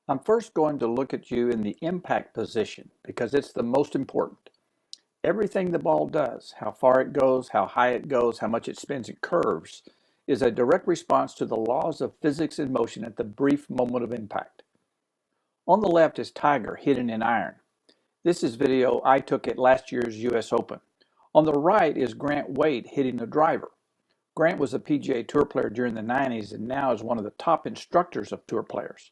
I'm first going to look at you in the impact position because it's the most important. Everything the ball does, how far it goes, how high it goes, how much it spins and curves, is a direct response to the laws of physics and motion at the brief moment of impact. On the left is Tiger hitting an iron. This is video I took at last year's US Open. On the right is Grant Wade hitting the driver. Grant was a PGA Tour player during the 90s and now is one of the top instructors of tour players.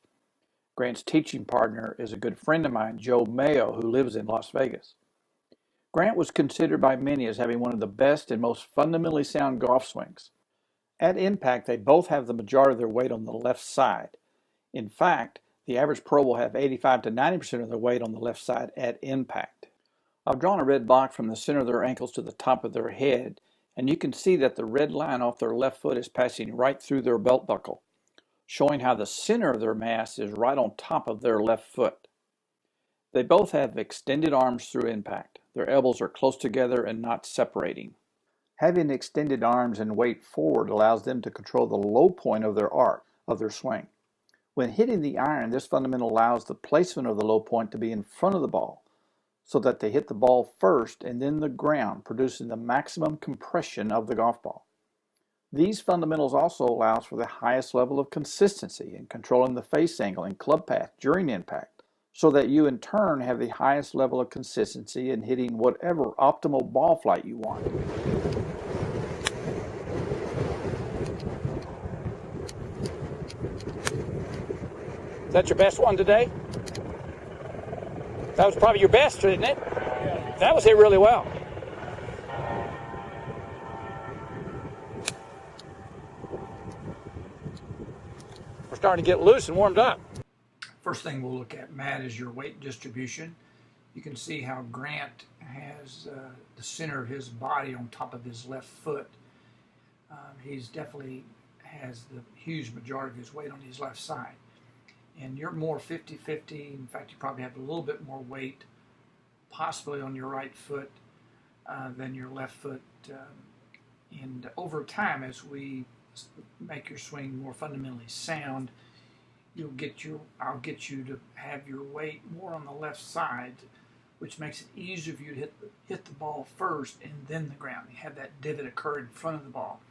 Grant's teaching partner is a good friend of mine, Joe Mayo, who lives in Las Vegas. Grant was considered by many as having one of the best and most fundamentally sound golf swings. At impact, they both have the majority of their weight on the left side. In fact, the average pro will have 85 to 90% of their weight on the left side at impact. I've drawn a red box from the center of their ankles to the top of their head, and you can see that the red line off their left foot is passing right through their belt buckle, showing how the center of their mass is right on top of their left foot. They both have extended arms through impact. Their elbows are close together and not separating. Having extended arms and weight forward allows them to control the low point of their arc of their swing. When hitting the iron, this fundamental allows the placement of the low point to be in front of the ball, so that they hit the ball first and then the ground, producing the maximum compression of the golf ball. These fundamentals also allows for the highest level of consistency in controlling the face angle and club path during impact, so that you in turn have the highest level of consistency in hitting whatever optimal ball flight you want. Is that your best one today? That was probably your best, didn't it? That was hit really well. We're starting to get loose and warmed up. First thing we'll look at, Matt, is your weight distribution. You can see how Grant has the center of his body on top of his left foot. He's definitely has the huge majority of his weight on his left side. And you're more 50-50. In fact, you probably have a little bit more weight possibly on your right foot than your left foot. And over time, as we make your swing more fundamentally sound, I'll get you to have your weight more on the left side, which makes it easier for you to hit the ball first and then the ground. You have that divot occur in front of the ball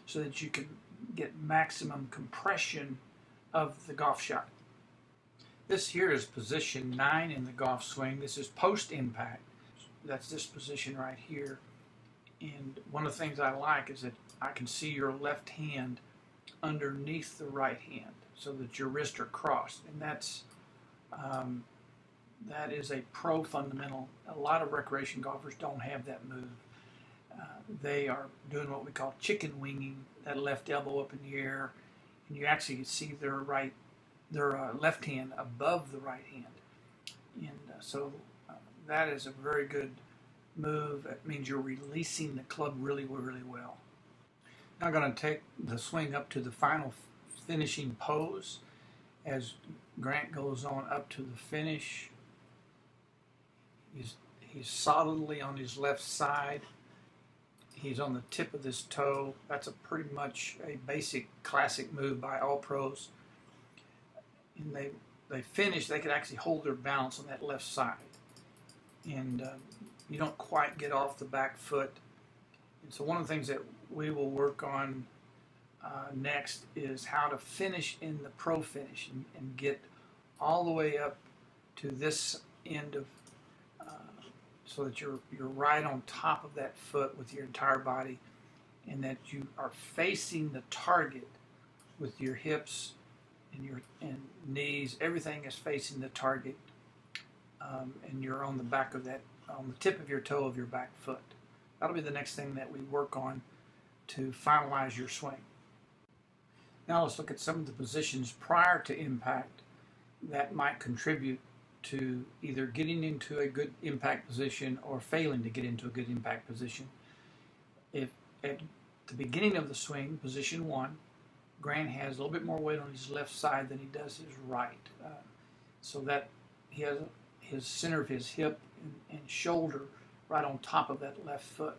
so that you can get maximum compression of the golf shot. This here is position 9 in the golf swing. This is post-impact. That's this position right here. And one of the things I like is that I can see your left hand underneath the right hand so that your wrists are crossed. And that is a pro fundamental. A lot of recreation golfers don't have that move. They are doing what we call chicken winging, that left elbow up in the air, and you actually can see their left hand above the right hand. And so that is a very good move. That means you're releasing the club really, really well. Now I'm going to take the swing up to the final finishing pose. As Grant goes on up to the finish, he's solidly on his left side. He's on the tip of this toe. That's pretty much a basic classic move by all pros. And they finish, they can actually hold their balance on that left side. And you don't quite get off the back foot. And so one of the things that we will work on next is how to finish in the pro finish and get all the way up to this end of, so that you're right on top of that foot with your entire body, and that you are facing the target with your hips and your knees. Everything is facing the target, and you're on the back of that, on the tip of your toe of your back foot. That'll be the next thing that we work on to finalize your swing. Now let's look at some of the positions prior to impact that might contribute to either getting into a good impact position or failing to get into a good impact position. If at the beginning of the swing, position 1, Grant has a little bit more weight on his left side than he does his right, so that he has his center of his hip and shoulder right on top of that left foot.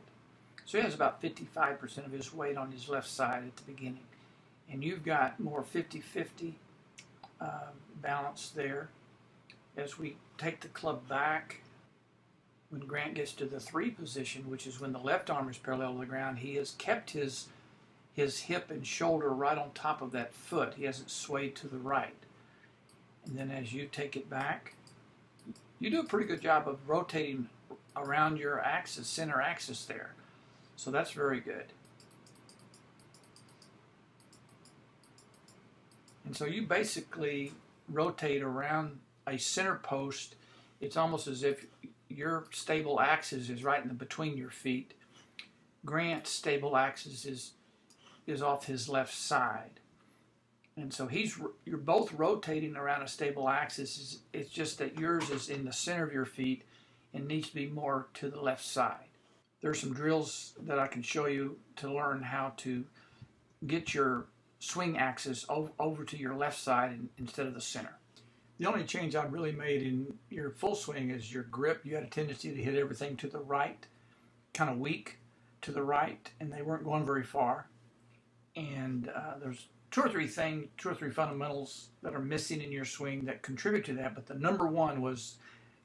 So he has about 55% of his weight on his left side at the beginning. And you've got more 50-50 balance there. As we take the club back, when Grant gets to the 3 position, which is when the left arm is parallel to the ground, he has kept his hip and shoulder right on top of that foot. He hasn't swayed to the right. And then as you take it back, you do a pretty good job of rotating around your axis, center axis there. So that's very good. And so you basically rotate around a center post. It's almost as if your stable axis is right in between your feet. Grant's stable axis is off his left side. And so you're both rotating around a stable axis. It's just that yours is in the center of your feet and needs to be more to the left side. There's some drills that I can show you to learn how to get your swing axis over to your left side instead of the center. The only change I've really made in your full swing is your grip. You had a tendency to hit everything to the right, kind of weak to the right, and they weren't going very far. And there's two or three fundamentals that are missing in your swing that contribute to that, but the number one was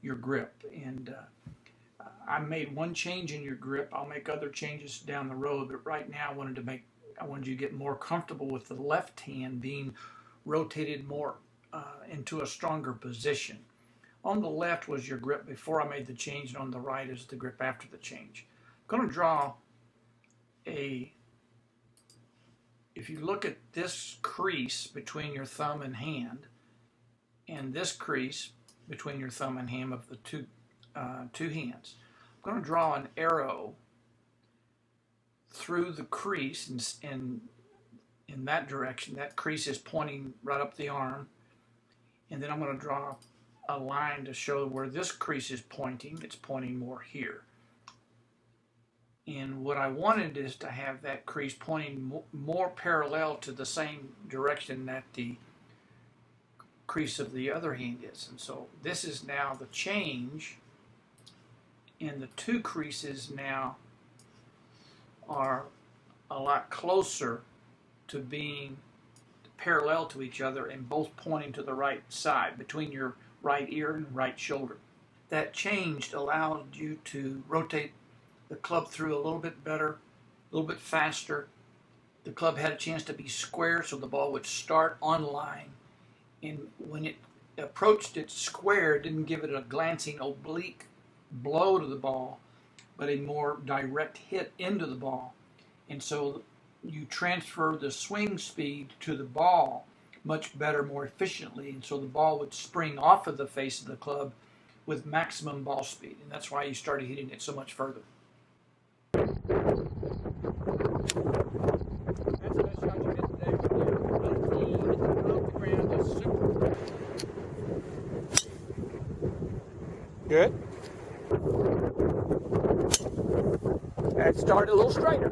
your grip. And I made one change in your grip. I'll make other changes down the road, but right now I wanted you to get more comfortable with the left hand being rotated more into a stronger position. On the left was your grip before I made the change, and on the right is the grip after the change. I'm going to draw if you look at this crease between your thumb and hand, and this crease between your thumb and hand of the two hands, I'm going to draw an arrow through the crease and in that direction. That crease is pointing right up the arm, and then I'm going to draw a line to show where this crease is pointing. It's pointing more here. And what I wanted is to have that crease pointing more parallel to the same direction that the crease of the other hand is. And so this is now the change, and the two creases now are a lot closer to being parallel to each other and both pointing to the right side, between your right ear and right shoulder. That change allowed you to rotate the club through a little bit better, a little bit faster. The club had a chance to be square, so the ball would start on line. And when it approached it square, it didn't give it a glancing oblique blow to the ball, but a more direct hit into the ball. And so you transfer the swing speed to the ball much better, more efficiently, and so the ball would spring off of the face of the club with maximum ball speed, and that's why you started hitting it so much further. That's the best shot you hit today. Off the ground is super. Good. That started a little straighter.